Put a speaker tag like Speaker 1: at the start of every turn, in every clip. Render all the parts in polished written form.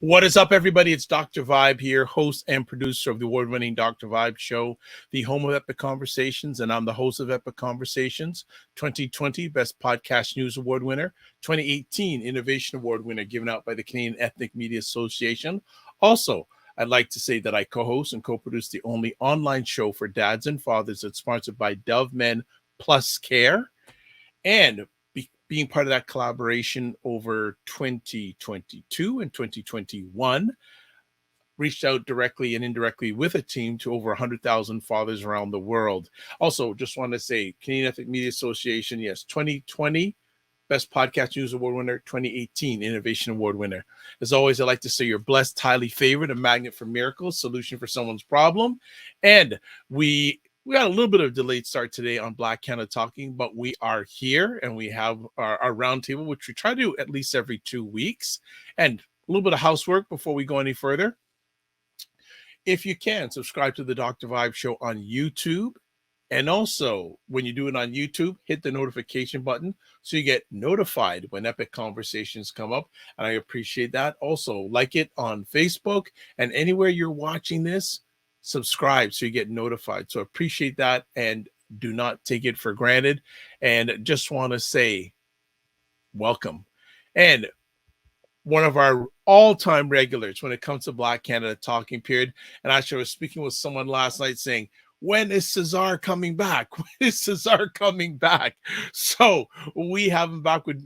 Speaker 1: What is up, everybody? It's Dr. Vibe here, host and producer of the award-winning Dr. Vibe Show, the home of Epic Conversations, and I'm the host of Epic Conversations, 2020 Best Podcast News Award winner, 2018 Innovation Award winner given out by the Canadian Ethnic Media Association. Also, I'd like to say that I co-host and co-produce the only online show for dads and fathers that's sponsored by Dove Men Plus Care. And being part of that collaboration over 2022 and 2021, reached out directly and indirectly with a team to over 100,000 fathers around the world. Also, just want to say, Canadian Ethnic Media Association, yes, 2020 Best Podcast News Award winner, 2018 Innovation Award winner. As always, I'd like to say you're blessed, highly favored, a magnet for miracles, solution for someone's problem. And we got a little bit of delayed start today on Black Canada Talking, but we are here and we have our roundtable, which we try to do at least every 2 weeks. And a little bit of housework before we go any further. If you can, subscribe to the Dr. Vibe Show on YouTube. And also, when you do it on YouTube, hit the notification button so you get notified when epic conversations come up. And I appreciate that. Also, like it on Facebook and anywhere you're watching this, subscribe so you get notified. So appreciate that and do not take it for granted. And just want to say welcome. And one of our all-time regulars when it comes to Black Canada Talking period. And actually, I was speaking with someone last night saying, when is Cesar coming back? When is Cesar coming back? So we have him back with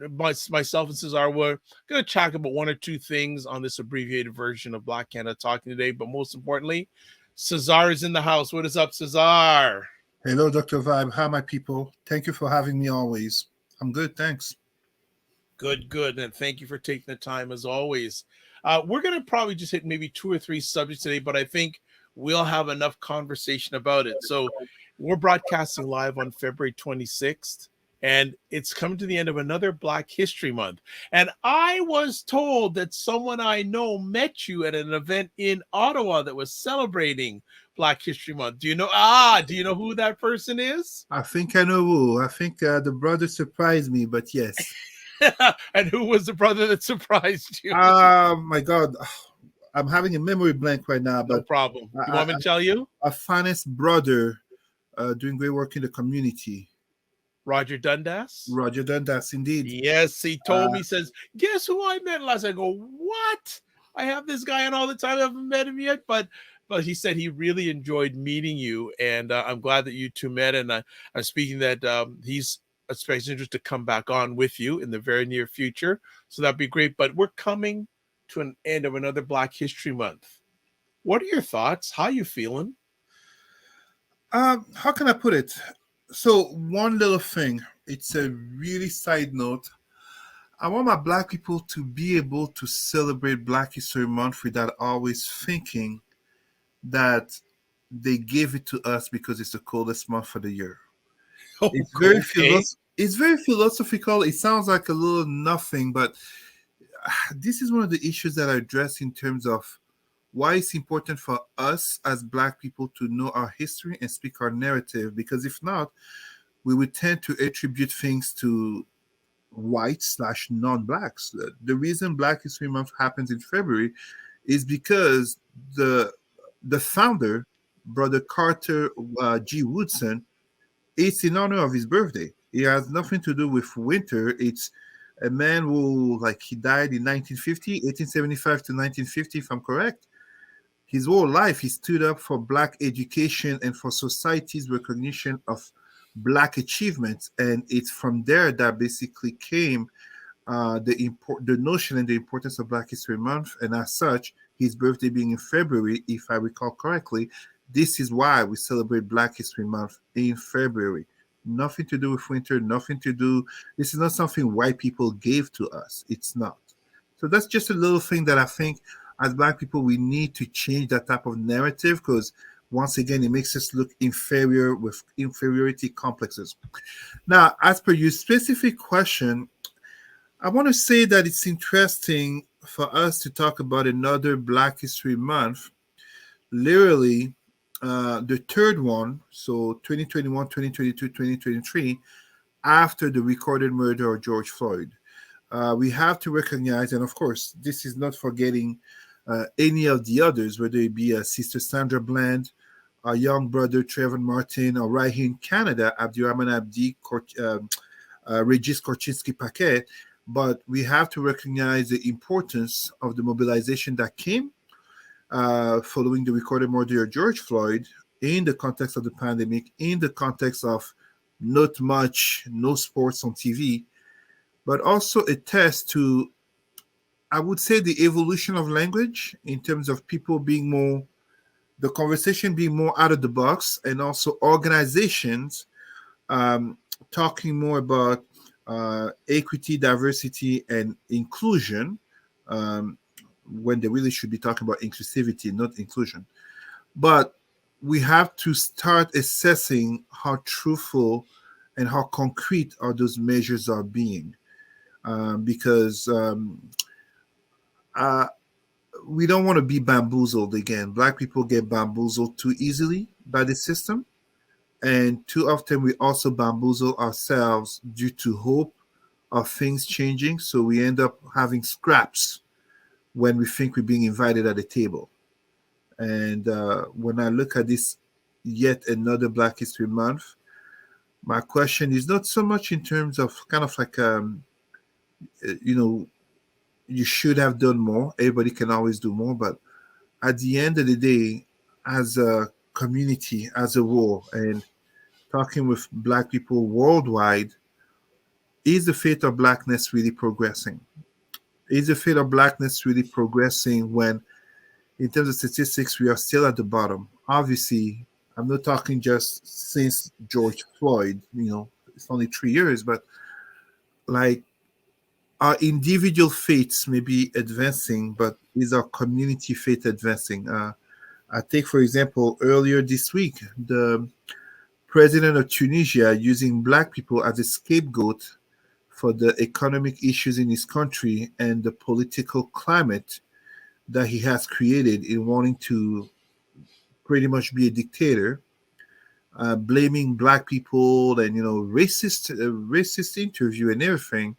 Speaker 1: myself and Cesar. We're going to chat about one or two things on this abbreviated version of Black Canada Talking today. But most importantly, Cesar is in the house. What is up, Cesar?
Speaker 2: Hello, Dr. Vibe. Hi, my people. Thank you for having me always. I'm good, thanks.
Speaker 1: Good. And thank you for taking the time as always. We're going to probably just hit maybe 2 or 3 subjects today, but I think we'll have enough conversation about it. So we're broadcasting live on February 26th, and it's coming to the end of another Black History Month. And I was told that someone I know met you at an event in Ottawa that was celebrating Black History Month. Do you know who that person is?
Speaker 2: I think I know who. I think the brother surprised me, but yes.
Speaker 1: And who was the brother that surprised you?
Speaker 2: My God. I'm having a memory blank right now. But
Speaker 1: no problem. You want me to tell you?
Speaker 2: A finest brother doing great work in the community.
Speaker 1: Roger Dundas?
Speaker 2: Roger Dundas, indeed.
Speaker 1: Yes, he told me, says, guess who I met last? I go, what? I have this guy on all the time. I haven't met him yet. But he said he really enjoyed meeting you. And I'm glad that you two met. And I'm speaking that he's expressed interest to come back on with you in the very near future. So that'd be great. But we're coming to an end of another Black History Month. What are your thoughts? How are you feeling?
Speaker 2: How can I put it? So one little thing, it's a really side note. I want my Black people to be able to celebrate Black History Month without always thinking that they gave it to us because it's the coldest month of the year.
Speaker 1: Oh,
Speaker 2: it's very philosophical. It sounds like a little nothing, but this is one of the issues that I address in terms of why it's important for us as Black people to know our history and speak our narrative, because if not, we would tend to attribute things to white/non-Blacks. The reason Black History Month happens in February is because the founder, Brother Carter G. Woodson, it's in honor of his birthday. It has nothing to do with winter. It's a man who, he died in 1875 to 1950, if I'm correct. His whole life, he stood up for Black education and for society's recognition of Black achievements. And it's from there that basically came the notion and the importance of Black History Month. And as such, his birthday being in February, if I recall correctly, this is why we celebrate Black History Month in February. Nothing to do with winter, this is not something white people gave to us. It's not. So that's just a little thing that I think as Black people, we need to change that type of narrative, because once again, it makes us look inferior with inferiority complexes. Now, as per your specific question, I want to say that it's interesting for us to talk about another Black History Month, literally the third one, so 2021, 2022, 2023, after the recorded murder of George Floyd. We have to recognize, and of course, this is not forgetting any of the others, whether it be Sister Sandra Bland, our young brother Trevor Martin, or right here in Canada, Abdurrahman Abdi, Regis Korchinski-Paquet. But we have to recognize the importance of the mobilization that came following the recorded murder of George Floyd in the context of the pandemic, in the context of not much, no sports on TV, but also a test to, I would say, the evolution of language in terms of people being more, the conversation being more out of the box, and also organizations um, talking more about equity, diversity, and inclusion um, when they really should be talking about inclusivity, not inclusion. But we have to start assessing how truthful and how concrete are those measures are being, because uh, we don't want to be bamboozled again. Black people get bamboozled too easily by the system, and too often we also bamboozle ourselves due to hope of things changing. So we end up having scraps when we think we're being invited at the table. And when I look at this yet another Black History Month, my question is not so much in terms of kind of like, you know, you should have done more. Everybody can always do more. But at the end of the day, as a community, as a whole, and talking with Black people worldwide, is the fate of Blackness really progressing? Is the fate of Blackness really progressing when, in terms of statistics, we are still at the bottom? Obviously, I'm not talking just since George Floyd, it's only 3 years, but like our individual fates may be advancing, but is our community fate advancing? I take, for example, earlier this week, the president of Tunisia using Black people as a scapegoat for the economic issues in his country and the political climate that he has created in wanting to pretty much be a dictator, blaming Black people and racist interview and everything.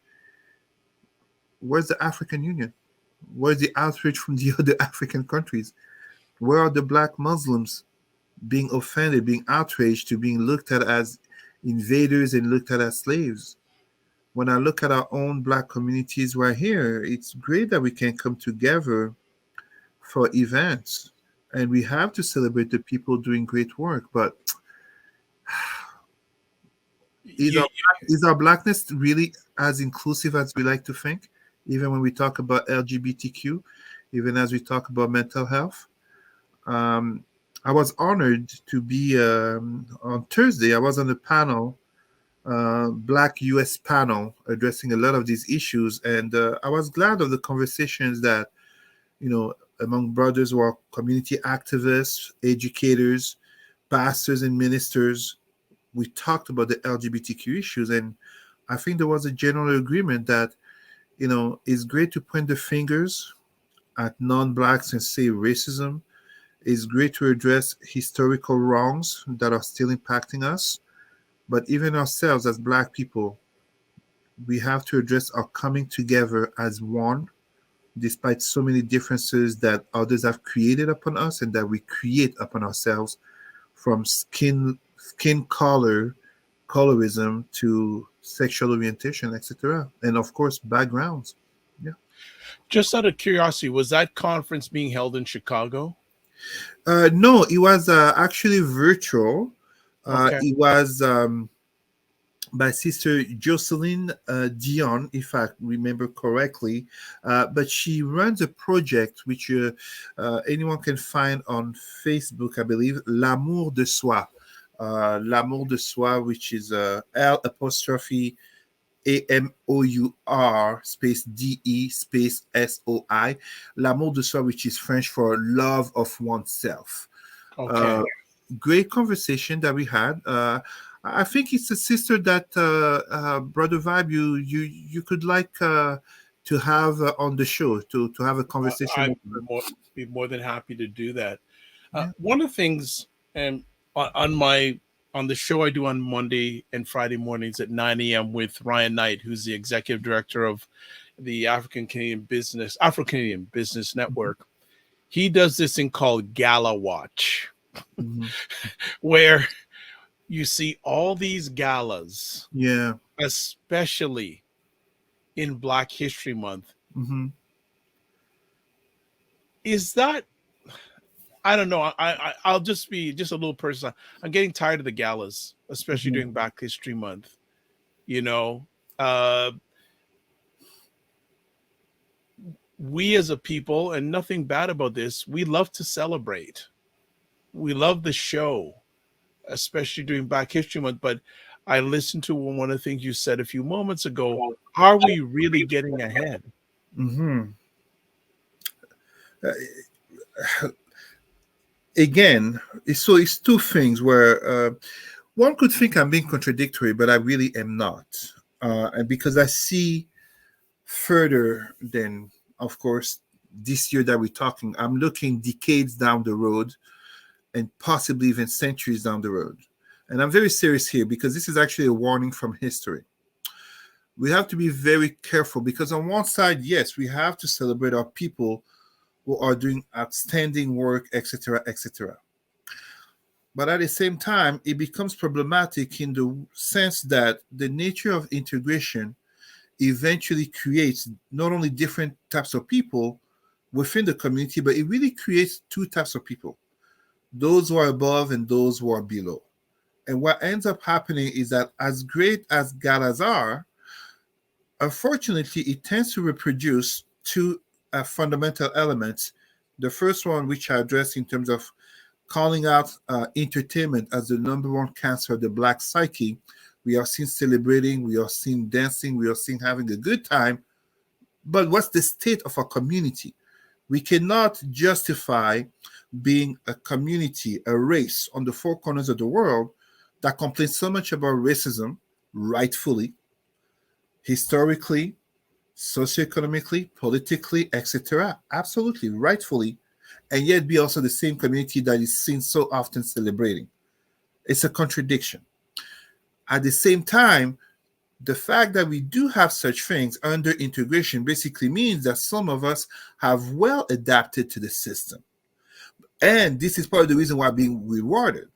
Speaker 2: Where's the African Union? Where's the outrage from the other African countries? Where are the Black Muslims being offended, being outraged, to being looked at as invaders and looked at as slaves? When I look at our own Black communities right here, it's great that we can come together for events, and we have to celebrate the people doing great work. But is
Speaker 1: You,
Speaker 2: our is our Blackness really as inclusive as we like to think? Even when we talk about LGBTQ, even as we talk about mental health. Um, I was honored to be on Thursday. I was on a panel, Black US panel, addressing a lot of these issues, and I was glad of the conversations that among brothers who are community activists, educators, pastors, and ministers. We talked about the LGBTQ issues, and I think there was a general agreement that it's great to point the fingers at non-blacks and say racism. It's great to address historical wrongs that are still impacting us, but even ourselves as Black people, we have to address our coming together as one, despite so many differences that others have created upon us and that we create upon ourselves, from skin color, colorism, to sexual orientation, etc., and of course backgrounds. Yeah.
Speaker 1: just out of curiosity, was that conference being held in Chicago?
Speaker 2: No, it was actually virtual.
Speaker 1: Okay.
Speaker 2: It was by Sister Jocelyn Dion, if I remember correctly. But she runs a project which anyone can find on Facebook, I believe, L'amour de soi. L'amour de soi, which is L apostrophe AMOUR space DE space SOI. L'amour de soi, which is French for love of oneself.
Speaker 1: Okay.
Speaker 2: Uh, Great conversation that we had. I think it's a sister that Brother Vibe, you could like to have on the show, to have a conversation
Speaker 1: I'd
Speaker 2: with her.
Speaker 1: be more than happy to do that.
Speaker 2: Yeah.
Speaker 1: One of the things, and on my on the show I do on Monday and Friday mornings at 9 a.m. with Ryan Knight, who's the executive director of the Afro Canadian Business Network. He does this thing called Gala Watch,
Speaker 2: Hmm.
Speaker 1: where you see all these galas,
Speaker 2: Yeah.
Speaker 1: especially in Black History Month.
Speaker 2: Hmm.
Speaker 1: Is that, I don't know. I'll just be just a little person. I'm getting tired of the galas, especially
Speaker 2: Hmm.
Speaker 1: during Black History Month. You know, uh, we as a people, and nothing bad about this, we love to celebrate. We love the show, especially during Black History Month. But I listened to one of the things you said a few moments ago. Are we really getting ahead?
Speaker 2: Hmm. Again, it's two things where one could think I'm being contradictory, but I really am not, and because I see further than, of course, this year that we're talking. I'm looking decades down the road and possibly even centuries down the road. And I'm very serious here because this is actually a warning from history. We have to be very careful because, on one side, yes, we have to celebrate our people who are doing outstanding work, etc., etc. But at the same time, it becomes problematic in the sense that the nature of integration eventually creates not only different types of people within the community, but it really creates two types of people: those who are above and those who are below. And what ends up happening is that, as great as galas are, unfortunately, it tends to reproduce two fundamental elements. The first one, which I address in terms of calling out entertainment as the number one cancer of the Black psyche. We are seen celebrating, we are seen dancing, we are seen having a good time. But what's the state of our community? We cannot justify being a community, a race on the four corners of the world that complains so much about racism, rightfully, historically, socioeconomically, politically, etc. Absolutely, rightfully, and yet be also the same community that is seen so often celebrating. It's a contradiction. At the same time, the fact that we do have such things under integration basically means that some of us have well adapted to the system. And this is part of the reason why being rewarded.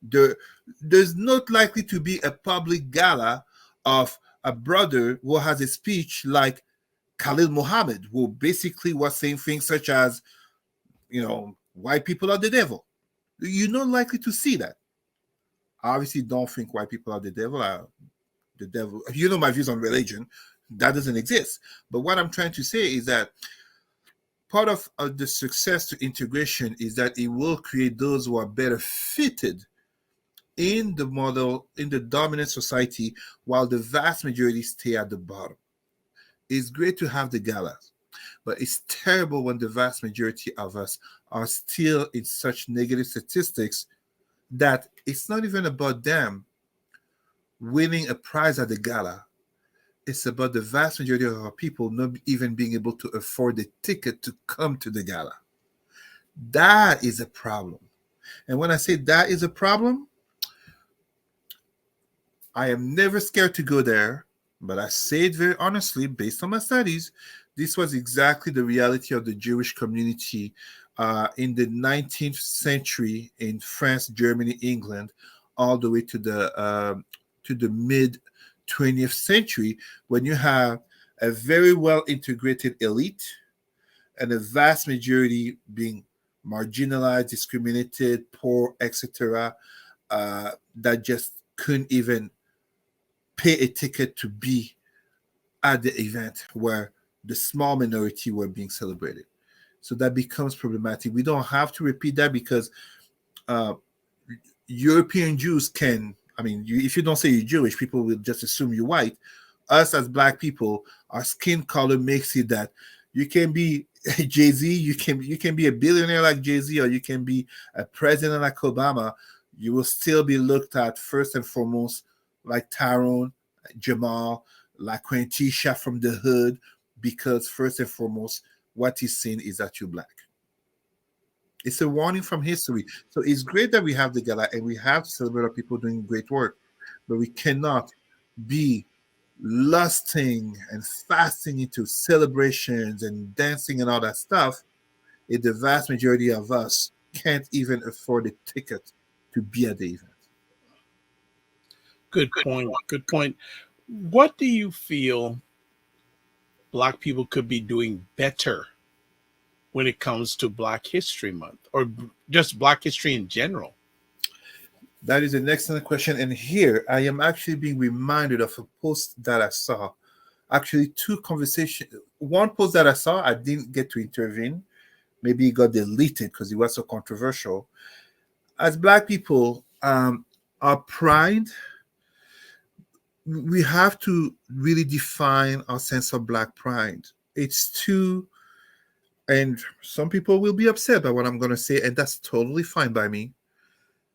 Speaker 2: There, there's not likely to be a public gala of a brother who has a speech like Khalil Muhammad, who basically was saying things such as, white people are the devil. You're not likely to see that. I obviously don't think white people are the devil. The devil. You know my views on religion. That doesn't exist. But what I'm trying to say is that part of the success to integration is that it will create those who are better fitted in the model, in the dominant society, while the vast majority stay at the bottom. It's great to have the galas, but it's terrible when the vast majority of us are still in such negative statistics that it's not even about them winning a prize at the gala. It's about the vast majority of our people not even being able to afford the ticket to come to the gala. That is a problem. And when I say that is a problem, I am never scared to go there, but I say it very honestly, based on my studies, this was exactly the reality of the Jewish community in the 19th century in France, Germany, England, all the way to the mid 20th century, when you have a very well integrated elite and a vast majority being marginalized, discriminated, poor, etc., that just couldn't even pay a ticket to be at the event where the small minority were being celebrated. So that becomes problematic. We don't have to repeat that because uh, European Jews can, I mean, if you don't say you're Jewish, people will just assume you're white. Us as Black people, our skin color makes it that you can be Jay-Z, you can be a billionaire like Jay-Z, or you can be a president like Obama. You will still be looked at first and foremost like Tyrone, Jamal, like Quintisha from the hood, because first and foremost, what he's saying is that you're Black. It's a warning from history. So it's great that we have the gala and we have to celebrate our people doing great work, but we cannot be lusting and fasting into celebrations and dancing and all that stuff the vast majority of us can't even afford a ticket to be at the event.
Speaker 1: Good point. Good point. What do you feel Black people could be doing better when it comes to Black History Month or just Black history in general?
Speaker 2: That is an excellent question. And here I am actually being reminded of a post that I saw. Actually, two conversations. One post that I saw, I didn't get to intervene. Maybe it got deleted because it was so controversial. As Black people, our pride, we have to really define our sense of Black pride. It's too, and some people will be upset by what I'm going to say, and that's totally fine by me.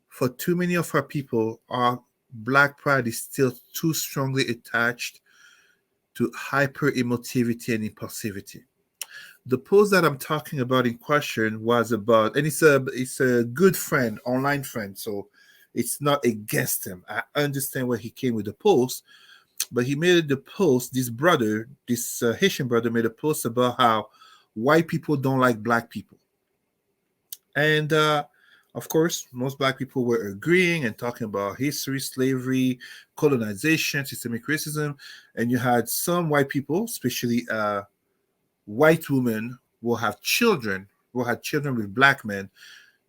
Speaker 2: For too many of our people, our Black pride is still too strongly attached to hyper emotivity and impulsivity. The post that I'm talking about in question was about, and it's a good friend, online friend, so it's not against him. I understand where he came with the post, but he made the post. This brother, this Haitian brother, made a post about how white people don't like Black people, and of course, most Black people were agreeing and talking about history, slavery, colonization, systemic racism, and you had some white people, especially white women, will have children with Black men,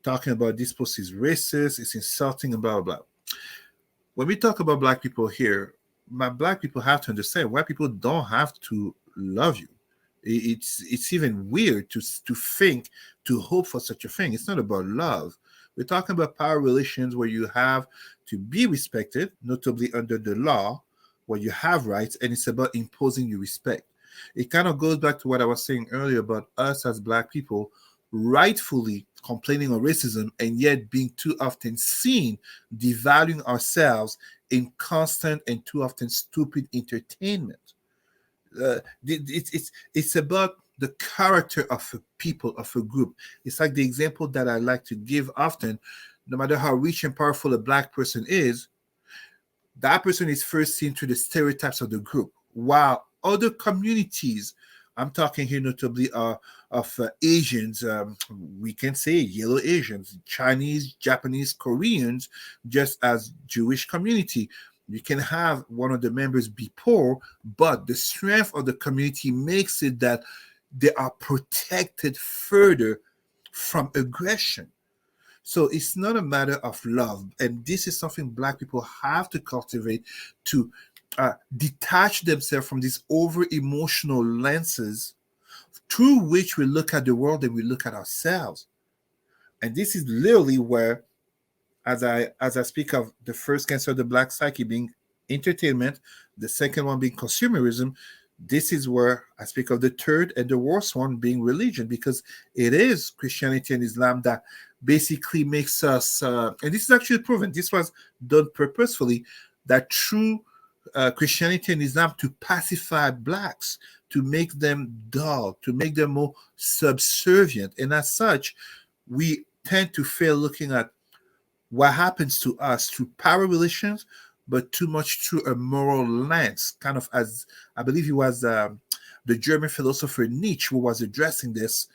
Speaker 2: talking about this post is racist, it's insulting, and blah blah blah. When we talk about Black people here, my Black people have to understand white people don't have to love you. It's even weird to think, to hope for such a thing. It's not about love. We're talking about power relations where you have to be respected, notably under the law, where you have rights, and it's about imposing your respect. It kind of goes back to what I was saying earlier about us as Black people rightfully complaining of racism and yet being too often seen devaluing ourselves in constant and too often stupid entertainment. It's about the character of a people, of a group. It's like the example that I like to give often. No matter how rich and powerful a Black person is, that person is first seen through the stereotypes of the group, while other communities, I'm talking here notably of Asians, we can say yellow Asians, Chinese, Japanese, Koreans, just as Jewish community. You can have one of the members be poor, but the strength of the community makes it that they are protected further from aggression. So it's not a matter of love. And this is something Black people have to cultivate, to detach themselves from these over emotional lenses through which we look at the world and we look at ourselves. And this is literally where, as I speak of the first cancer of the Black psyche being entertainment, the second one being consumerism, this is where I speak of the third and the worst one being religion, because it is Christianity and Islam that basically makes us, and this is actually proven, this was done purposefully, that true Christianity and Islam to pacify Blacks, to make them dull, to make them more subservient. And as such, we tend to fail looking at what happens to us through power relations, but too much through a moral lens, kind of as I believe it was the German philosopher Nietzsche who was addressing this.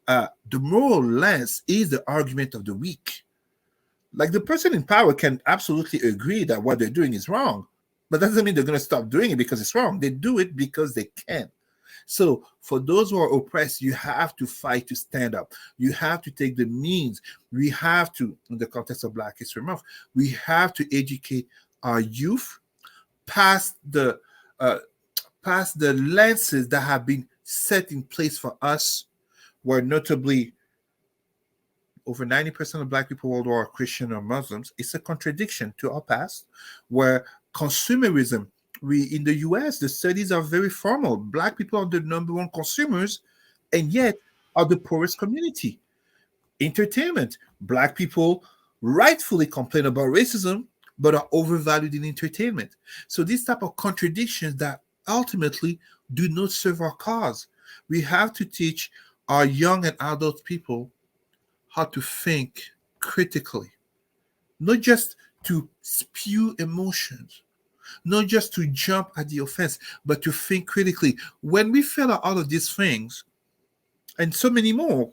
Speaker 2: The moral lens is the argument of the weak. Like the person in power can absolutely agree that what they're doing is wrong, but that doesn't mean they're going to stop doing it because it's wrong. They do it because they can. So for those who are oppressed, you have to fight to stand up. You have to take the means. We have to, in the context of Black History Month, we have to educate our youth past the uh, past the lenses that have been set in place for us, where notably over 90% of Black people worldwide are Christian or Muslims. It's a contradiction to our past, where consumerism, we in the US, the studies are very formal. Black people are the number one consumers and yet are the poorest community. Entertainment, Black people rightfully complain about racism, but are overvalued in entertainment. So these type of contradictions that ultimately do not serve our cause. We have to teach our young and adult people how to think critically, not just to spew emotions, not just to jump at the offense, but to think critically. When we fail at all of these things, and so many more.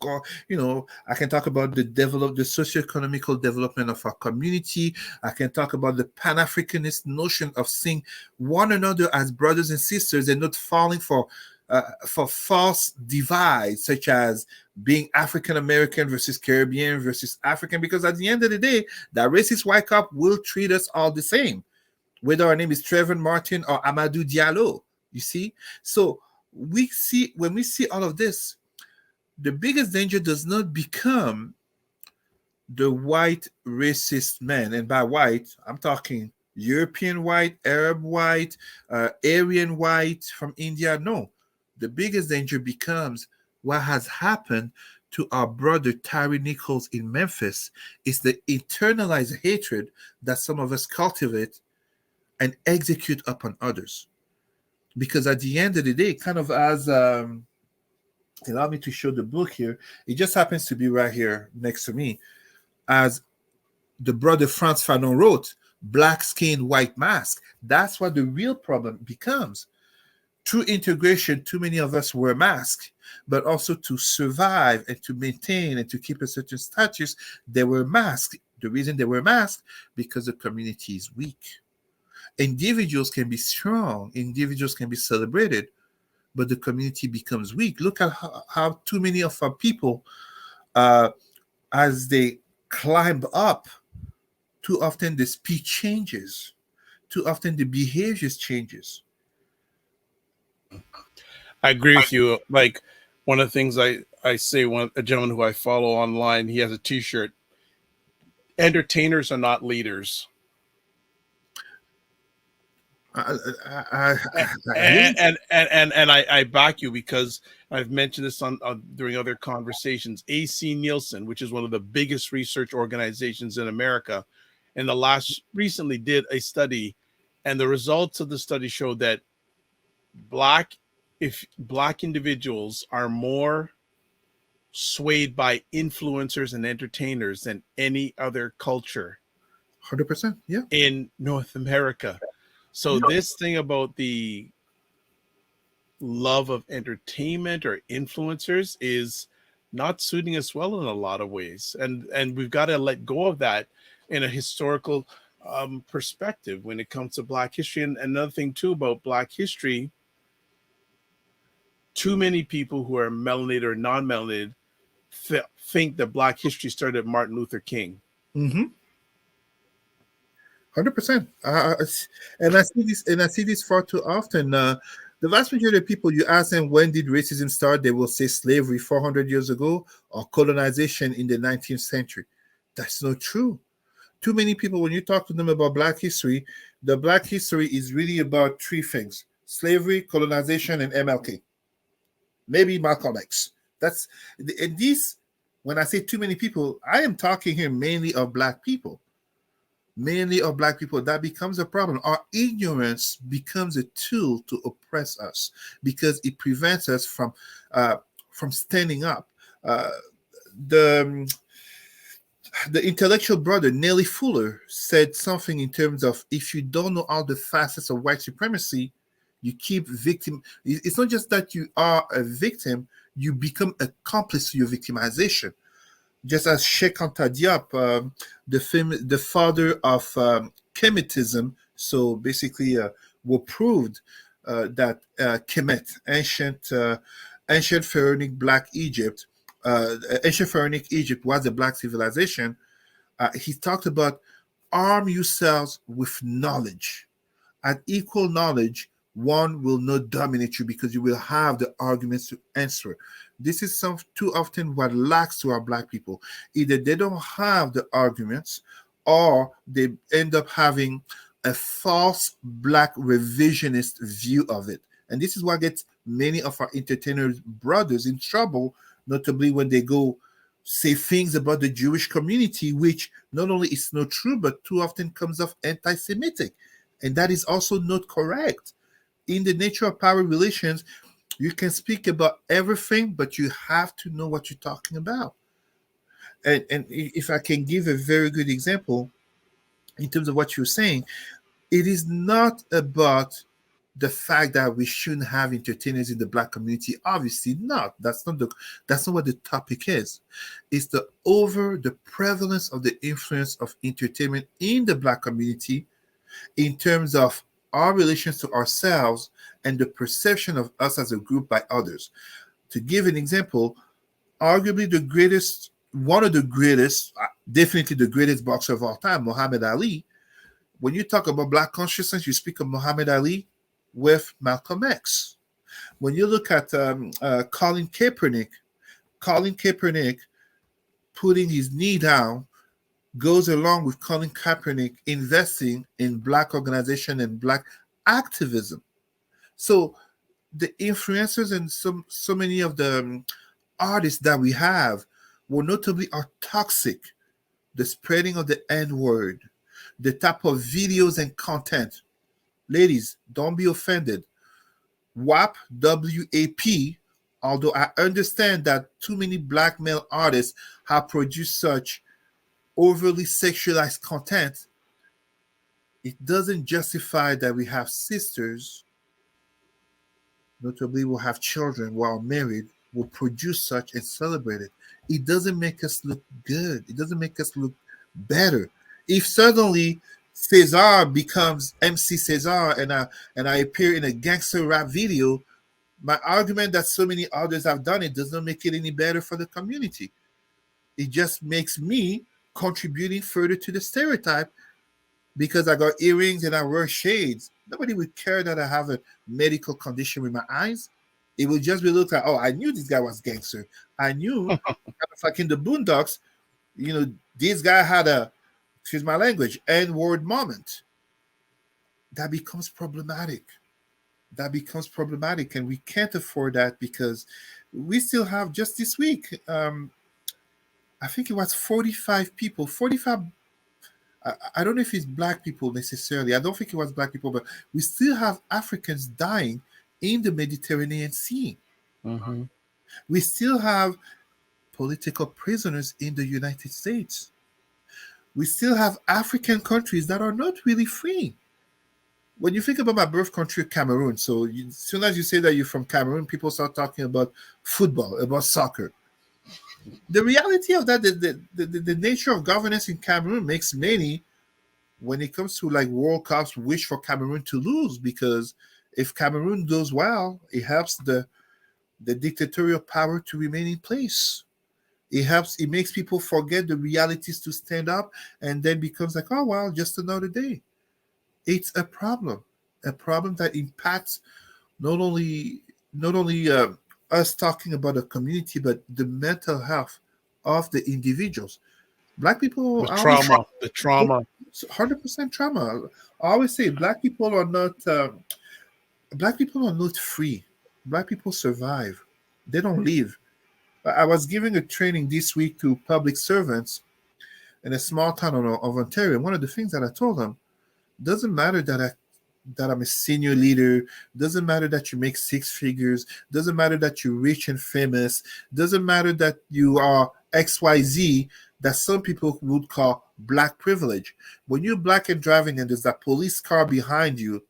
Speaker 2: I can talk about the socio-economical development of our community. I can talk about the Pan-Africanist notion of seeing one another as brothers and sisters and not falling for false divides, such as being African American versus Caribbean versus African, because at the end of the day, that racist white cop will treat us all the same, whether our name is Trevor Martin or Amadou Diallo. You see? So when we see all of this, the biggest danger does not become the white racist man. And by white, I'm talking European white, Arab white, Aryan white from India. No. The biggest danger becomes what has happened to our brother Tyree Nichols in Memphis is the internalized hatred that some of us cultivate and execute upon others. Because at the end of the day, kind of as allow me to show the book here. It just happens to be right here next to me. As the brother Franz Fanon wrote, black skin, white mask. That's what the real problem becomes. Through integration, too many of us wear masks, but also to survive and to maintain and to keep a certain status, they wear masks. The reason they wear masks, because the community is weak. Individuals can be strong, individuals can be celebrated, but the community becomes weak. Look at how too many of our people, as they climb up, too often the speech changes, too often the behaviors changes.
Speaker 1: I agree with you. Like one of the things I say, a gentleman who I follow online, he has a T-shirt. Entertainers are not leaders.
Speaker 2: I hear you.
Speaker 1: And I back you because I've mentioned this on during other conversations. AC Nielsen, which is one of the biggest research organizations in America, in the last recently did a study, and the results of the study showed that black if black individuals are more swayed by influencers and entertainers than any other culture
Speaker 2: 100%. Yeah.
Speaker 1: in North America. So this thing about the love of entertainment or influencers is not suiting us well in a lot of ways, and we've got to let go of that in a historical perspective when it comes to Black history. And another thing too about Black history, too many people who are melanated or non-melanated think that Black history started at Martin Luther King.
Speaker 2: Mm-hmm. 100%. And I see this far too often. The vast majority of people, you ask them when did racism start, they will say slavery 400 years ago or colonization in the 19th century. That's not true. Too many people, when you talk to them about Black history, the Black history is really about three things: slavery, colonization, and MLK. Maybe Malcolm X. That's and these. When I say too many people, I am talking here mainly of Black people. Mainly of Black people. That becomes a problem. Our ignorance becomes a tool to oppress us because it prevents us from standing up. Uh, the the intellectual brother Nelly Fuller said something in terms of, if you don't know all the facets of white supremacy, you keep victim. It's not just that you are a victim, you become accomplice to your victimization. Just as Sheikh Anta Diop, the father of Kemetism, so basically were proved that Kemet, ancient pharaonic Black Egypt, ancient pharaonic Egypt was a Black civilization. He talked about arm yourselves with knowledge. At equal knowledge, one will not dominate you because you will have the arguments to answer. This is too often what lacks to our Black people. Either they don't have the arguments or they end up having a false Black revisionist view of it. And this is what gets many of our entertainers brothers in trouble, notably when they go say things about the Jewish community, which not only is not true, but too often comes off anti-Semitic. And that is also not correct. In the nature of power relations, you can speak about everything, but you have to know what you're talking about. And if I can give a very good example in terms of what you're saying, it is not about the fact that we shouldn't have entertainers in the black community. Obviously not. That's not what the topic is. It's the prevalence of the influence of entertainment in the black community in terms of our relations to ourselves and the perception of us as a group by others. To give an example, arguably the greatest, one of the greatest, definitely the greatest boxer of all time, Muhammad Ali. When you talk about black consciousness, you speak of Muhammad Ali with Malcolm X. When you look at Colin Kaepernick putting his knee down goes along with Colin Kaepernick investing in black organization and black activism. So the influencers and so many of the artists that we have were notably are toxic. The spreading of the N word, the type of videos and content. Ladies, don't be offended. WAP, WAP, although I understand that too many black male artists have produced such overly sexualized content, it doesn't justify that we have sisters, notably will have children while married, will produce such and celebrate it. It doesn't make us look good. It doesn't make us look better. If suddenly Cesar becomes MC Cesar and I appear in a gangster rap video, my argument that so many others have done it does not make it any better for the community. It just makes me contributing further to the stereotype because I got earrings and I wear shades. Nobody would care that I have a medical condition with my eyes. It would just be looked like, oh, I knew this guy was gangster. I knew, kind of like in the Boondocks, this guy had a, excuse my language, N-word moment. That becomes problematic. And we can't afford that because we still have just this week. I think it was 45 people. 45. I don't know if it's black people necessarily. I don't think it was black people, but we still have Africans dying in the Mediterranean Sea.
Speaker 1: Mm-hmm.
Speaker 2: We still have political prisoners in the United States. We still have African countries that are not really free. When you think about my birth country, Cameroon, so as soon as you say that you're from Cameroon, people start talking about football, about soccer. The reality of that, the nature of governance in Cameroon makes many, when it comes to like World Cups, wish for Cameroon to lose because if Cameroon does well, it helps the dictatorial power to remain in place. It makes people forget the realities to stand up and then becomes like, oh, well, just another day. It's a problem that impacts not only us talking about the community, but the mental health of the individuals. Black people,
Speaker 1: The
Speaker 2: I always
Speaker 1: trauma, the trauma.
Speaker 2: 100% trauma. I always say black people are not free. Black people survive. They don't live. I was giving a training this week to public servants in a small town of Ontario. One of the things that I told them, doesn't matter that I'm a senior leader, doesn't matter that you make six figures, doesn't matter that you're rich and famous, doesn't matter that you are XYZ, that some people would call black privilege. When you're black and driving and there's that police car behind you,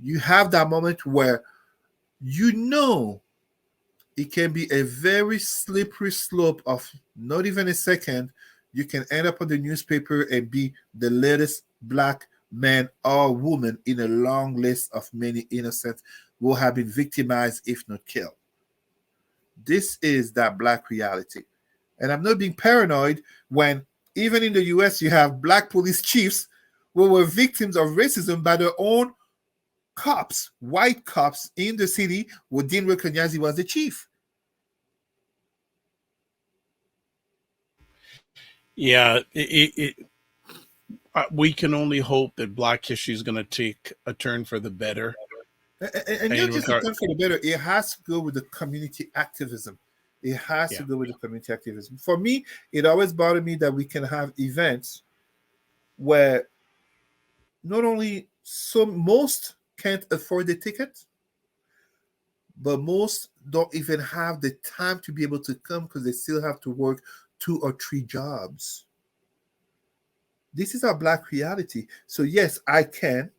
Speaker 2: you have that moment where you know it can be a very slippery slope of not even a second. You can end up on the newspaper and be the latest black man or woman in a long list of many innocents who have been victimized, if not killed. This is that black reality. And I'm not being paranoid when even in the US you have black police chiefs who were victims of racism by their own cops, white cops in the city who didn't recognize he was the chief.
Speaker 1: Yeah, we can only hope that Black history is going to take a turn for the better
Speaker 2: And not
Speaker 1: in
Speaker 2: just a
Speaker 1: regard.
Speaker 2: turn for the better, it has to go with the community activism. It has to
Speaker 1: Yeah.
Speaker 2: go with the community activism. For me, it always bothered me that we can have events where not only most can't afford the ticket, but most don't even have the time to be able to come because they still have to work 2 or 3 jobs. This is our black reality. So yes, I can.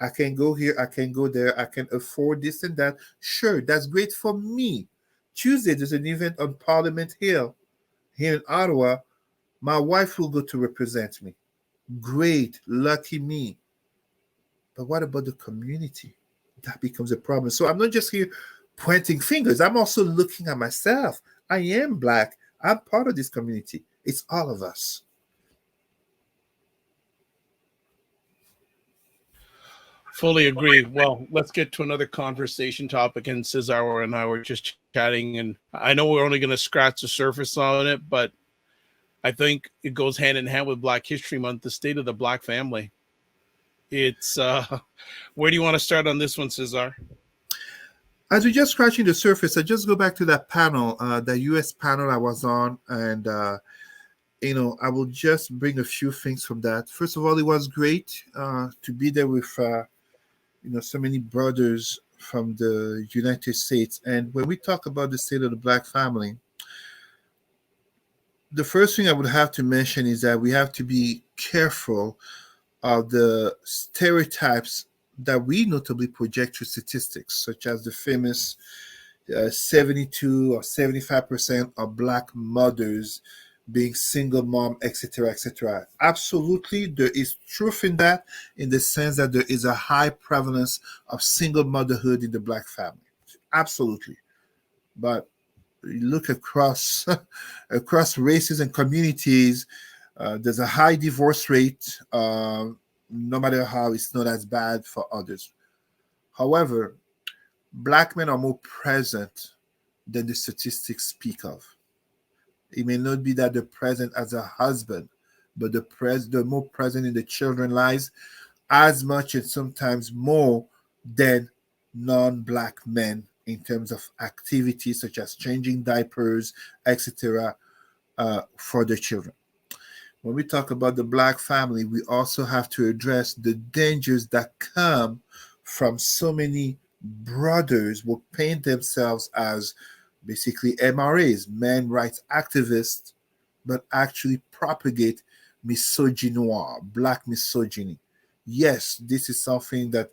Speaker 2: I can go here, I can go there, I can afford this and that. Sure, that's great for me. Tuesday, there's an event on Parliament Hill here in Ottawa. My wife will go to represent me. Great, lucky me. But what about the community? That becomes a problem. So I'm not just here pointing fingers, I'm also looking at myself. I am Black, I'm part of this community. It's all of us.
Speaker 1: Fully agree. Well, let's get to another conversation topic. And Cesar and I were just chatting, and I know we're only going to scratch the surface on it, but I think it goes hand in hand with Black History Month, the state of the Black family. It's where do you want to start on this one, Cesar?
Speaker 2: As we just scratching the surface, I just go back to that panel, the US panel I was on, and I will just bring a few things from that. First of all, it was great to be there with so many brothers from the United States. And when we talk about the state of the Black family, the first thing I would have to mention is that we have to be careful of the stereotypes that we notably project through statistics, such as the famous 72 or 75% of Black mothers being single mom, etc., etc. Absolutely, there is truth in that, in the sense that there is a high prevalence of single motherhood in the Black family. Absolutely. But you look across across races and communities, there's a high divorce rate. No matter how, it's not as bad for others. However, Black men are more present than the statistics speak of. It may not be that they're present as a husband, but they're more present in the children's lives as much and sometimes more than non-Black men in terms of activities such as changing diapers, etc., for the children. When we talk about the Black family, we also have to address the dangers that come from so many brothers who paint themselves as basically MRAs, men rights activists, but actually propagate misogynoir, Black misogyny. Yes, this is something that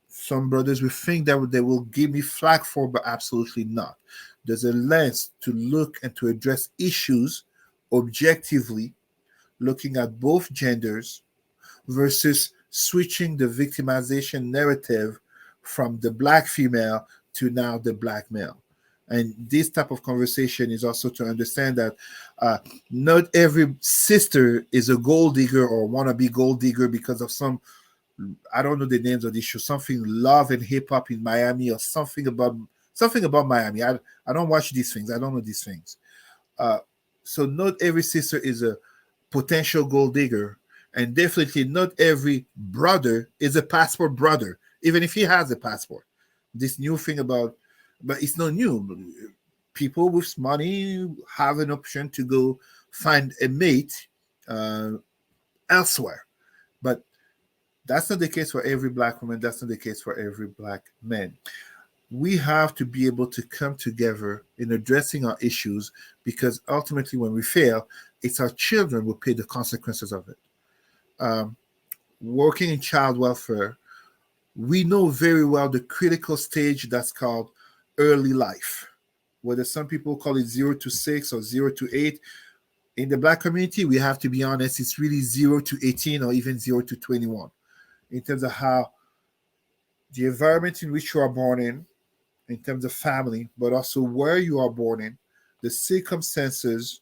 Speaker 2: some brothers will think that they will give me flack for, but absolutely not. There's a lens to look and to address issues objectively, looking at both genders versus switching the victimization narrative from the Black female to now the Black male. And this type of conversation is also to understand that not every sister is a gold digger or wannabe gold digger because of some, I don't know the names of the show, something love and hip hop in Miami or something about Miami. I don't watch these things. I don't know these things. Uh, so not every sister is a potential gold digger, and definitely not every brother is a passport brother, even if he has a passport. This new thing about, but it's not new. People with money have an option to go find a mate uh, elsewhere, but that's not the case for every Black woman. That's not the case for every Black man. We have to be able to come together in addressing our issues, because ultimately, when we fail, it's our children who pay the consequences of it. Um, Working in child welfare, we know very well the critical stage that's called early life, whether some people call it 0 to 6 or 0 to 8. In the Black community, we have to be honest, it's really 0 to 18 or even 0 to 21 in terms of how the environment in which you are born in terms of family, but also where you are born in, the circumstances,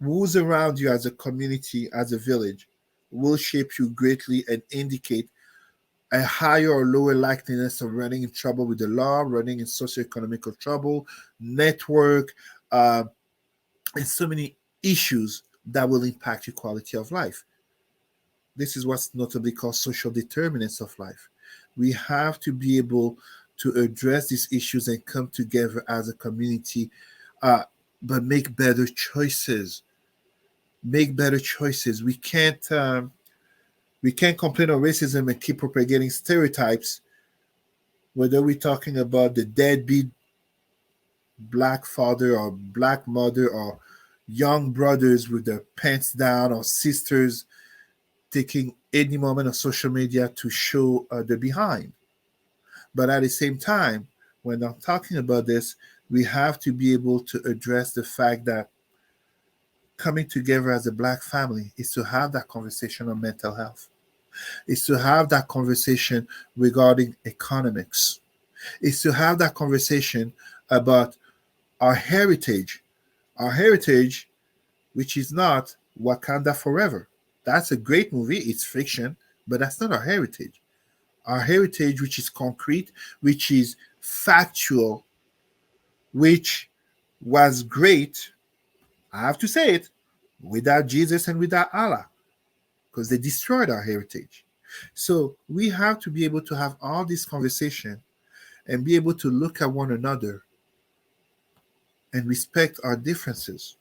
Speaker 2: who's around you as a community, as a village, will shape you greatly and indicate a higher or lower likeliness of running in trouble with the law, running in socioeconomical trouble, network, uh, and so many issues that will impact your quality of life. This is what's notably called social determinants of life. We have to be able to address these issues and come together as a community, uh, but make better choices. Make better choices. We can't complain on racism and keep propagating stereotypes. Whether we're talking about the deadbeat Black father or Black mother or young brothers with their pants down or sisters, taking any moment of social media to show the behind. But at the same time, when I'm talking about this, we have to be able to address the fact that coming together as a black family is to have that conversation on mental health, is to have that conversation regarding economics, is to have that conversation about our heritage, our heritage, which is not Wakanda Forever. That's a great movie, it's fiction, but that's not our heritage. Our heritage, which is concrete, which is factual, which was great, I have to say it, without Jesus and without Allah, because they destroyed our heritage. So we have to be able to have all this conversation and be able to look at one another and respect our differences.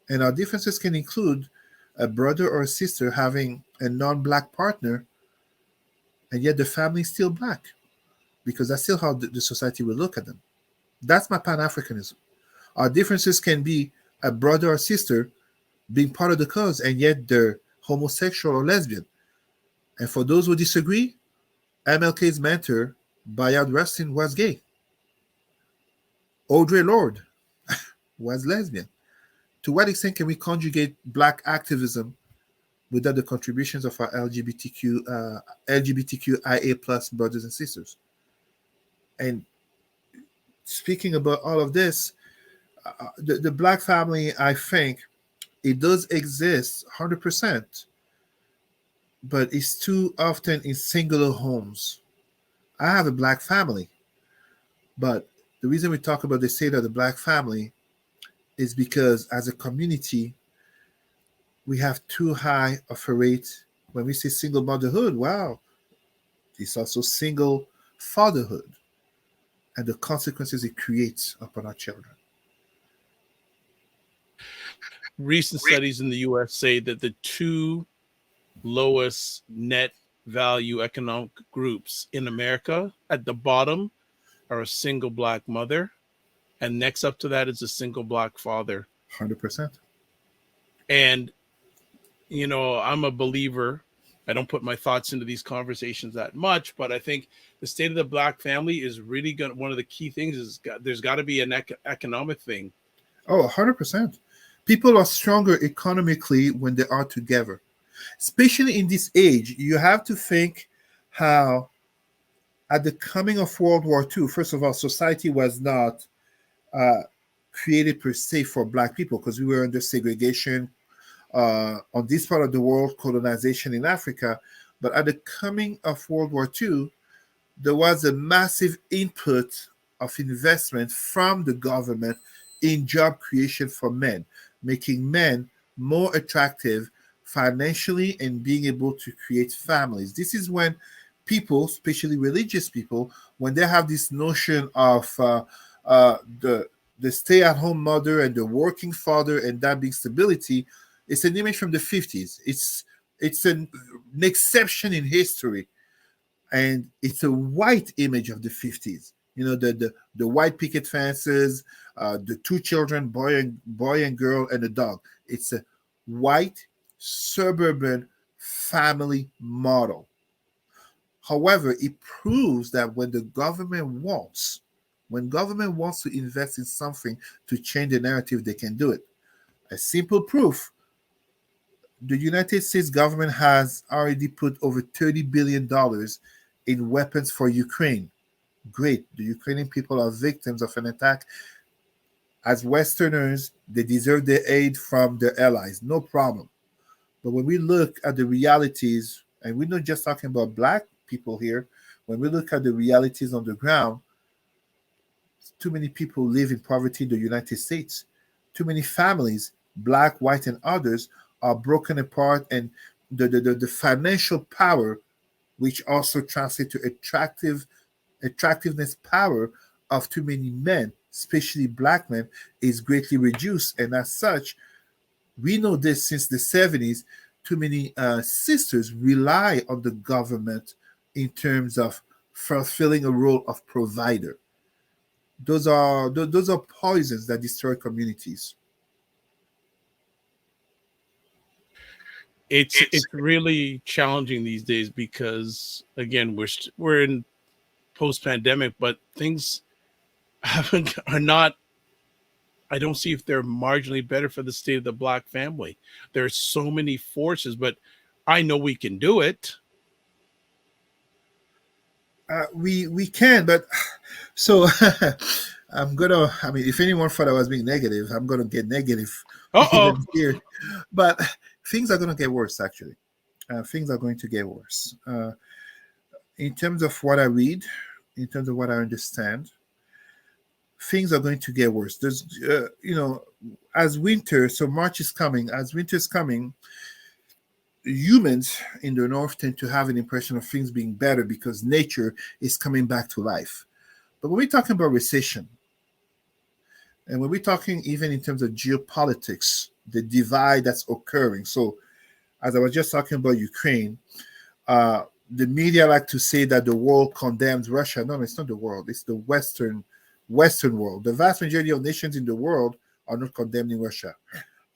Speaker 2: And our differences can include a brother or a sister having a non black partner, and yet the family is still black, because that's still how the society will look at them. That's my Pan Africanism. Our differences can be a brother or sister being part of the cause, and yet they're homosexual or lesbian. And for those who disagree, MLK's mentor, Bayard Rustin, was gay. Audre Lorde was lesbian. To what extent can we conjugate black activism without the contributions of our LGBTQIA plus brothers and sisters? And speaking about all of this, the black family, I think, it does exist 100%, but it's too often in singular homes. I have a black family, but the reason we talk about the state of the black family is because as a community, we have too high of a rate. When we say single motherhood, wow, it's also single fatherhood and the consequences it creates upon our children.
Speaker 1: Recent studies in the US say that the two lowest net value economic groups in America at the bottom are a single black mother, and next up to that is a single black father.
Speaker 2: 100%.
Speaker 1: And, I'm a believer. I don't put my thoughts into these conversations that much, but I think the state of the black family is really going. One of the key things is there's got to be an economic thing.
Speaker 2: Oh, 100%. People are stronger economically when they are together. Especially in this age, you have to think how at the coming of World War II, first of all, society was not uh, created per se for black people because we were under segregation on this part of the world, colonization in Africa. But at the coming of World War II, there was a massive input of investment from the government in job creation for men, making men more attractive financially and being able to create families. This is when people, especially religious people, when they have this notion of the stay-at-home mother and the working father and that being stability, it's an image from the 50s. It's an exception in history, and it's a white image of the 50s. The white picket fences, the two children, boy and girl, and a dog. It's a white suburban family model. However, it proves that when government wants to invest in something to change the narrative, they can do it. A simple proof: the United States government has already put over $30 billion in weapons for Ukraine. Great. The Ukrainian people are victims of an attack. As Westerners, they deserve their aid from their allies. No problem. But when we look at the realities, and we're not just talking about black people here, when we look at the realities on the ground, too many people live in poverty in the United States. Too many families, black, white, and others, are broken apart, and the financial power, which also translates to attractiveness power of too many men, especially black men, is greatly reduced. And as such, we know this since the 70s, too many sisters rely on the government in terms of fulfilling a role of provider. Those are poisons that destroy communities.
Speaker 1: It's really challenging these days because again we're in post pandemic, but things haven't are not. I don't see if they're marginally better for the state of the black family. There's so many forces, but I know we can do it.
Speaker 2: We can, but so I'm gonna. I mean, if anyone thought I was being negative, I'm gonna get negative
Speaker 1: Uh oh.
Speaker 2: even here. But things are gonna get worse. Actually, things are going to get worse. In terms of what I read, in terms of what I understand, things are going to get worse. There's, as winter, so March is coming. As winter is coming, humans in the north tend to have an impression of things being better because nature is coming back to life. But when we're talking about recession, and when we're talking even in terms of geopolitics, the divide that's occurring. So, as I was just talking about Ukraine, the media like to say that the world condemns Russia. No, it's not the world. It's the Western world. The vast majority of nations in the world are not condemning Russia.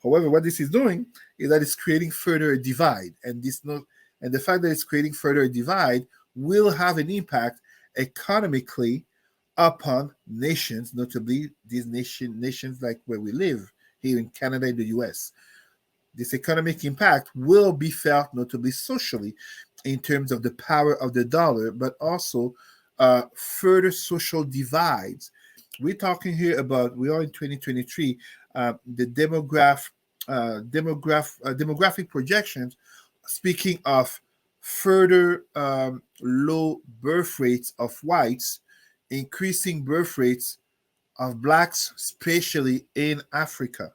Speaker 2: However, what this is doing is that it's creating further a divide, and the fact that it's creating further a divide will have an impact economically upon nations, notably these nations like where we live here in Canada and the US. This economic impact will be felt notably socially in terms of the power of the dollar, but also further social divides. We're talking here about, we are in 2023, the demographic projections, speaking of further low birth rates of whites, increasing birth rates of blacks, especially in Africa.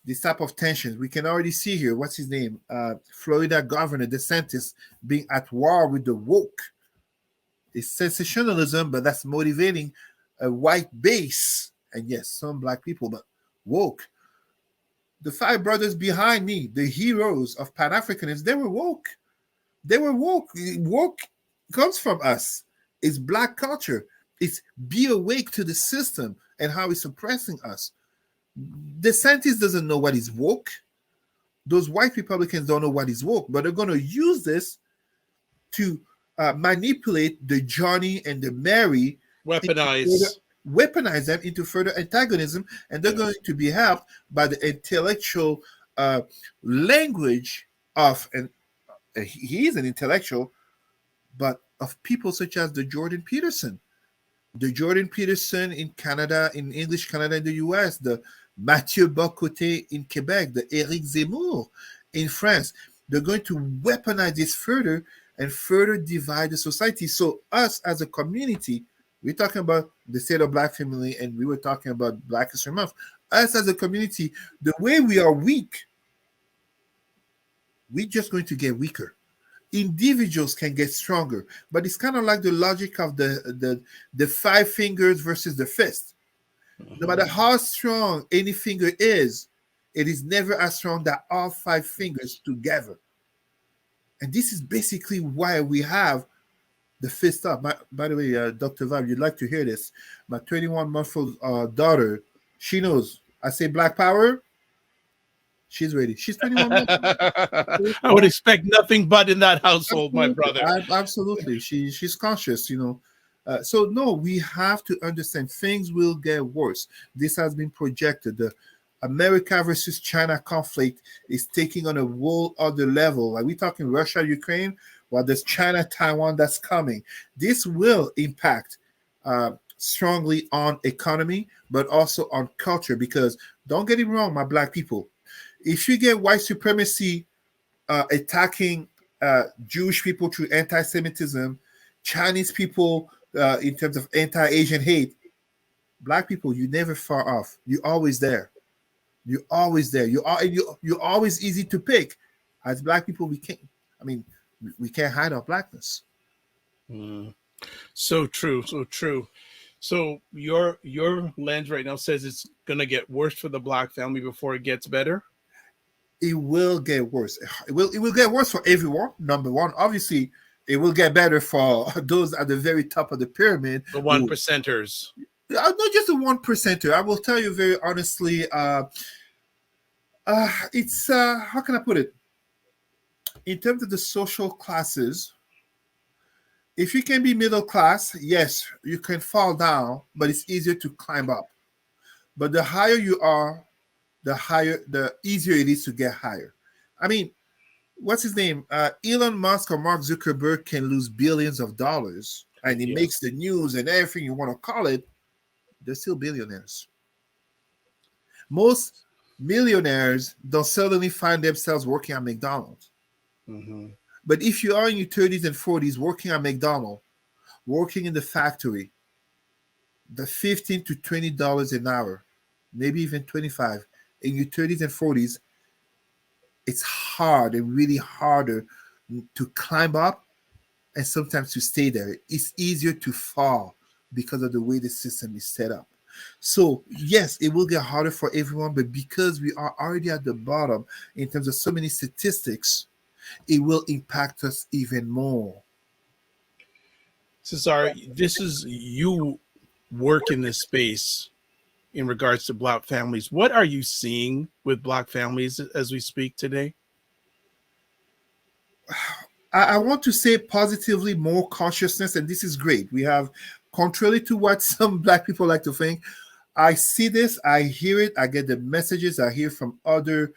Speaker 2: This type of tensions we can already see here. What's his name? Florida Governor DeSantis being at war with the woke. It's sensationalism, but that's motivating a white base, and yes, some black people, but woke. The five brothers behind me, the heroes of Pan Africanism, they were woke. They were woke. Woke comes from us. It's black culture. It's be awake to the system and how it's oppressing us. The scientist doesn't know what is woke. Those white Republicans don't know what is woke, but they're going to use this to manipulate the Johnny and the Mary, weaponize them into further antagonism, and they're going to be helped by the intellectual language of, and he is an intellectual, but of people such as the Jordan Peterson in Canada, in English Canada in the US, the Mathieu Bocoté in Quebec, the Éric Zemmour in France. They're going to weaponize this further and further divide the society. So us as a community, we're talking about the state of black family, and we were talking about Black History Month. Us as a community, the way we are weak, we're just going to get weaker. Individuals can get stronger, but it's kind of like the logic of the five fingers versus the fist. No matter how strong any finger is, it is never as strong as all five fingers together. And this is basically why we have the fist up. By the way, Dr. Vibe, you'd like to hear this. My 21-month-old daughter, she knows. I say black power, she's ready. She's 21 months old.
Speaker 1: I would expect nothing but in that household, my brother.
Speaker 2: Absolutely. She's conscious, So no, we have to understand things will get worse. This has been projected. The America versus China conflict is taking on a whole other level. Like we're talking Russia, Ukraine, while there's China, Taiwan that's coming. This will impact strongly on economy, but also on culture. Because don't get it wrong, my black people. If you get white supremacy attacking Jewish people through anti-Semitism, Chinese people in terms of anti-Asian hate, black people, you're never far off. You're always there. You're always there. You're always easy to pick. As black people, we can't hide our blackness.
Speaker 1: So true, so true. So your lens right now says it's gonna get worse for the black family before it gets better.
Speaker 2: It will get worse. It will get worse for everyone. Number one, obviously, it will get better for those at the very top of the pyramid.
Speaker 1: The 1%ers.
Speaker 2: Not just the 1%er. I will tell you very honestly. It's how can I put it? in terms of the social classes, if you can be middle class, yes, you can fall down, but it's easier to climb up. But the higher you are, the easier it is to get higher. I mean, what's his name? Elon Musk or Mark Zuckerberg can lose billions of dollars and it makes
Speaker 1: Yes.
Speaker 2: the news and everything you want to call it. They're still billionaires. Most millionaires don't suddenly find themselves working at McDonald's.
Speaker 1: Hmm.
Speaker 2: But if you are in your 30s and 40s working at McDonald's, working in the factory, the $15 to $20 an hour, maybe even 25 in your 30s and 40s, it's hard and really harder to climb up and sometimes to stay there. It's easier to fall because of the way the system is set up. So, yes, it will get harder for everyone, but because we are already at the bottom in terms of so many statistics, it will impact us even more.
Speaker 1: Cesar, this is you work in this space in regards to Black families. What are you seeing with Black families as we speak today?
Speaker 2: I want to say positively more consciousness, and this is great. We have, contrary to what some Black people like to think, I see this, I hear it, I get the messages I hear from other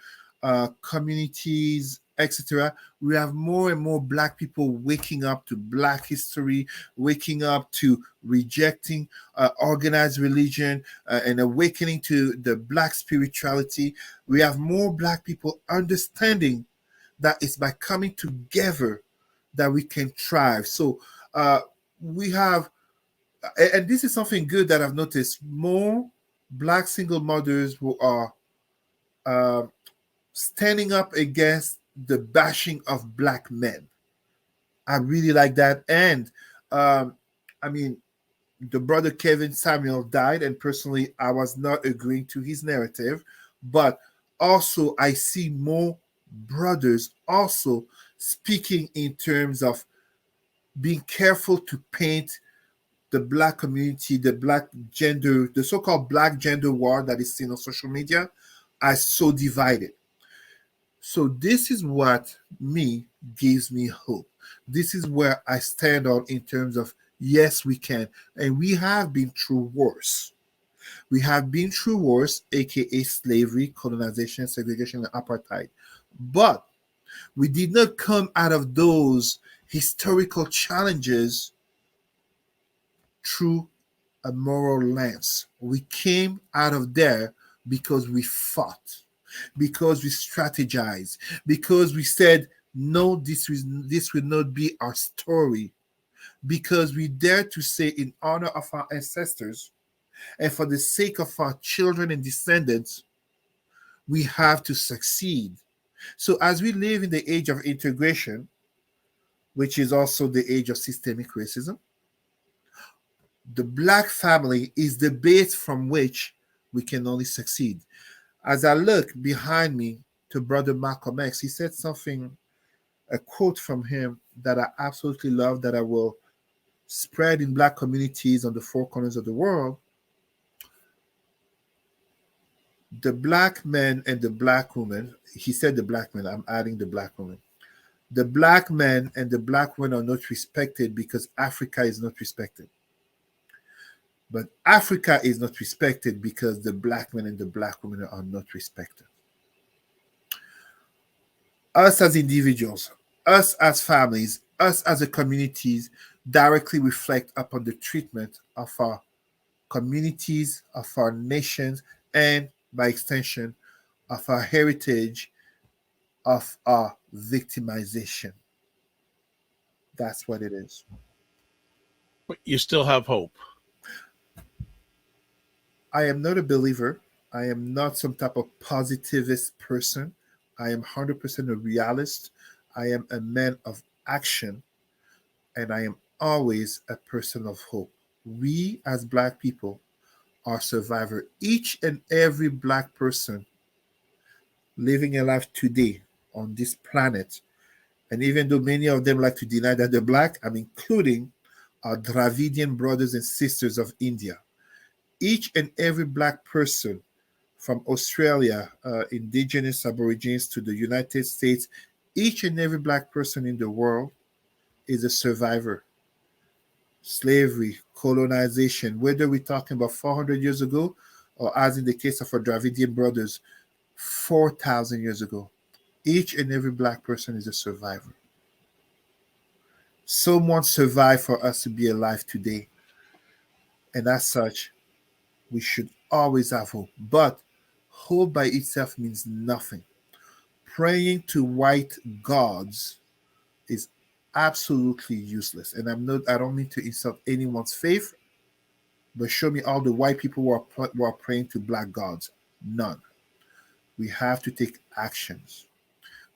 Speaker 2: communities, etc. We have more and more Black people waking up to Black history, waking up to rejecting organized religion, and awakening to the Black spirituality. We have more Black people understanding that it's by coming together that we can thrive. So uh, we have, and this is something good that I've noticed, more Black single mothers who are uh, standing up against the bashing of Black men. I really like that. And um, I mean, the brother Kevin Samuel died, and personally, I was not agreeing to his narrative. But also, I see more brothers also speaking in terms of being careful to paint the Black community, the Black gender, the so-called Black gender war that is seen on social media as so divided. So this is what me gives me hope. This is where I stand on in terms of yes, we can. And we have been through worse. We have been through worse, aka slavery, colonization, segregation, and apartheid. But we did not come out of those historical challenges through a moral lens. We came out of there because we fought, because we strategized, because we said, no, this will not be our story, because we dare to say, in honor of our ancestors and for the sake of our children and descendants, we have to succeed. So, as we live in the age of integration, which is also the age of systemic racism, the Black family is the base from which we can only succeed. As I look behind me to Brother Malcolm X, he said something, a quote from him that I absolutely love, that I will spread in Black communities on the four corners of the world. The Black men and the Black women, he said the Black men, I'm adding the Black women. The Black men and the Black women are not respected because Africa is not respected. But Africa is not respected because the Black men and the Black women are not respected. Us as individuals, us as families, us as a communities directly reflect upon the treatment of our communities, of our nations, and by extension, of our heritage, of our victimization. That's what it is.
Speaker 1: But you still have hope.
Speaker 2: I am not a believer. I am not some type of positivist person. I am 100% a realist. I am a man of action, and I am always a person of hope. We as Black people are survivor. Each and every Black person living a life today on this planet, and even though many of them like to deny that they're Black, I'm including our Dravidian brothers and sisters of India. Each and every Black person from Australia, indigenous Aborigines, to the United States, Each and every black person in the world is a survivor. Slavery, colonization, whether we're talking about 400 years ago or as in the case of our Dravidian brothers, 4,000 years ago. Each and every black person is a survivor. Someone survived for us to be alive today. And as such, we should always have hope. But hope by itself means nothing. Praying to white gods is absolutely useless. And I don't mean to insult anyone's faith, but show me all the white people who are praying to black gods. None. We have to take actions.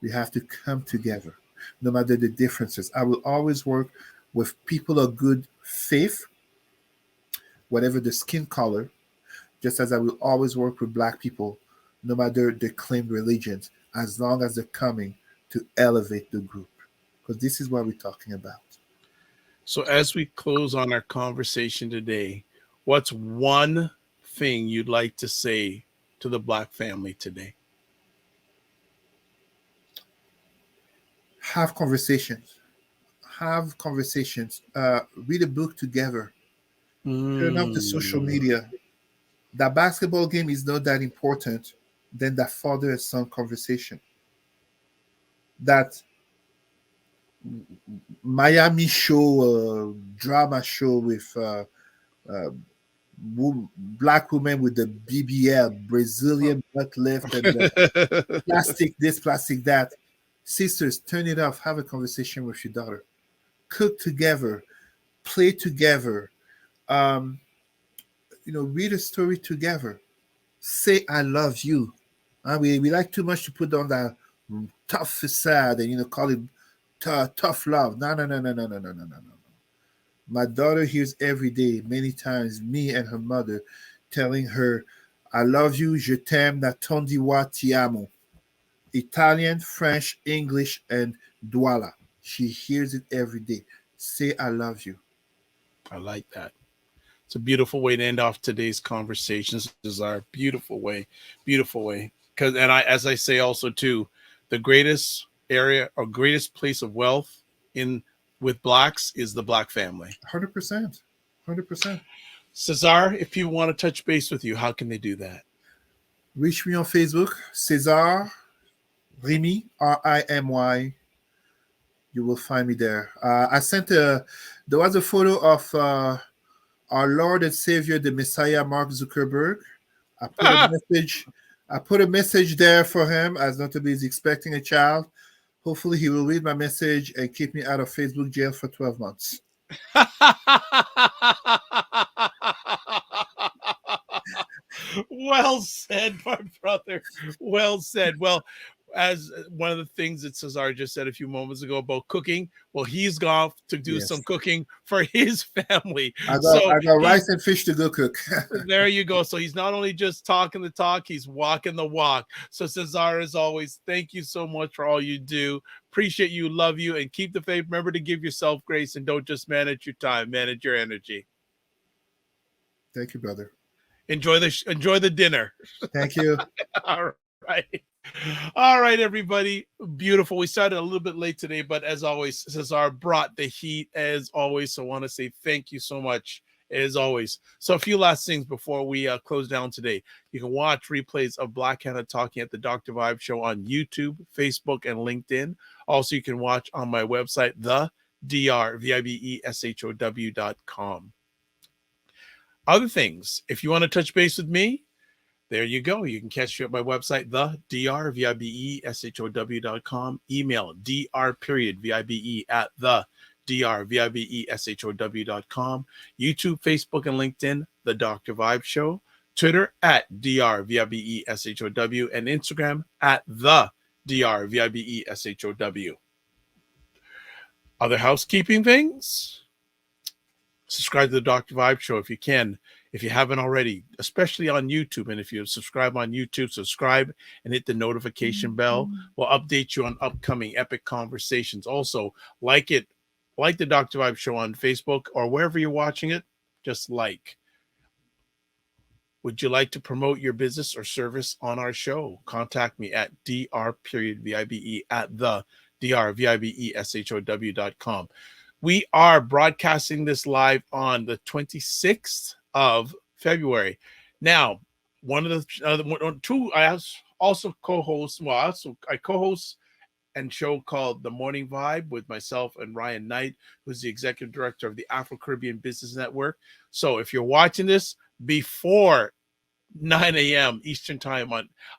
Speaker 2: We have to come together, no matter the differences. I will always work with people of good faith, whatever the skin color, just as I will always work with black people, no matter their claimed religions, as long as they're coming to elevate the group. Because this is what we're talking about.
Speaker 1: So, as we close on our conversation today, what's one thing you'd like to say to the Black family today?
Speaker 2: Have conversations. Have conversations. Read a book together. Turn off the social media. That basketball game is not that important than that father and son conversation. That Miami show, drama show with uh, black women with the BBL, Brazilian butt lift, and the plastic this, plastic that. Sisters, turn it off. Have a conversation with your daughter. Cook together. Play together. Um, read a story together. Say I love you. We like too much to put on that tough facade and call it tough love. No, no, no, no, no, no, no, no, no, no. My daughter hears every day, many times, me and her mother telling her, I love you, je t'aime, nattondiwa ti amo. Italian, French, English, and Douala. She hears it every day. Say I love you.
Speaker 1: I like that. It's a beautiful way to end off today's conversation. This is our beautiful way. Because, and as I say also too, the greatest area or greatest place of wealth in with blacks is the black family.
Speaker 2: 100%. 100%.
Speaker 1: Cesar, if people want to touch base with you, how can they do that?
Speaker 2: Reach me on Facebook, Cesar Remy, Rimy. You will find me there. There was a photo of our Lord and Savior, the Messiah, Mark Zuckerberg. I put a message. I put a message there for him, as notably he's expecting a child. Hopefully, he will read my message and keep me out of Facebook jail for 12 months.
Speaker 1: Well said, my brother. Well said. Well, as one of the things that Cesar just said a few moments ago about cooking, well, he's gone to do some cooking for his family.
Speaker 2: I got rice and fish to go cook.
Speaker 1: There you go. So he's not only just talking the talk, he's walking the walk. So Cesar, as always, thank you so much for all you do. Appreciate you, love you, and keep the faith. Remember to give yourself grace and don't just manage your time, manage your energy.
Speaker 2: Thank you, brother.
Speaker 1: Enjoy the dinner.
Speaker 2: Thank you.
Speaker 1: All right. All right, everybody. Beautiful. We started a little bit late today, but as always, Cesar brought the heat as always. So I want to say thank you so much as always. So a few last things before we close down today. You can watch replays of Black Hannah talking at the Dr. Vibe Show on YouTube, Facebook, and LinkedIn. Also, you can watch on my website, the drvibeshow.com. Other things, if you want to touch base with me, there you go. You can catch me at my website, the drvibeshow.com. Email dr.vibe at the drvibeshow.com. YouTube, Facebook, and LinkedIn, The Dr. Vibe Show. Twitter at drvibeshow, and Instagram at the drvibeshow. Other housekeeping things. Subscribe to the Dr. Vibe Show if you can, if you haven't already, especially on YouTube. And if you subscribe on YouTube, subscribe and hit the notification bell. We'll update you on upcoming epic conversations. Also, like the Dr. Vibe Show on Facebook or wherever you're watching it, just like. Would you like to promote your business or service on our show? Contact me at dr.vibe at the drvibeshow.com. We are broadcasting this live on the 26th of February. Now, one of the two, I also co-host. Well, I co-host and show called The Morning Vibe with myself and Ryan Knight, who's the executive director of the Afro-Caribbean Business Network. So if you're watching this before 9 a.m. Eastern Time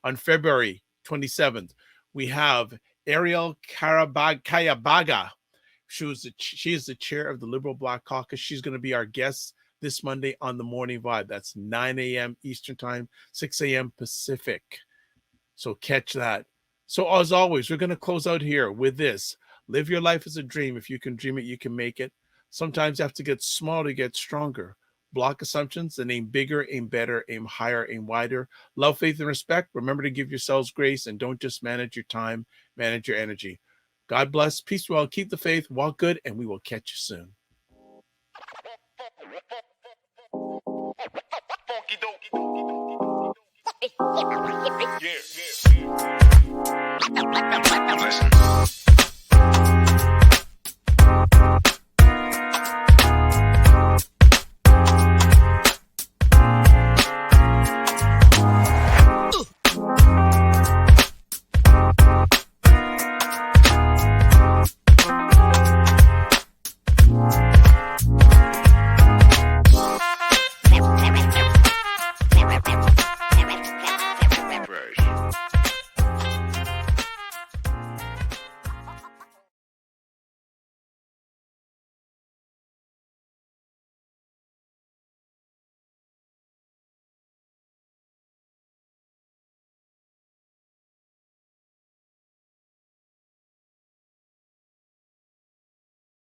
Speaker 1: on February 27th, we have Ariel Kayabaga. She is the chair of the Liberal Black Caucus. She's going to be our guest this Monday on The Morning Vibe. That's 9 a.m. Eastern Time, 6 a.m. Pacific. So catch that. So as always, we're going to close out here with this. Live your life as a dream. If you can dream it, you can make it. Sometimes you have to get small to get stronger. Block assumptions and aim bigger, aim better, aim higher, aim wider. Love, faith, and respect. Remember to give yourselves grace and don't just manage your time, manage your energy. God bless. Peace well. Keep the faith. Walk good, and we will catch you soon. Yeah. Listen.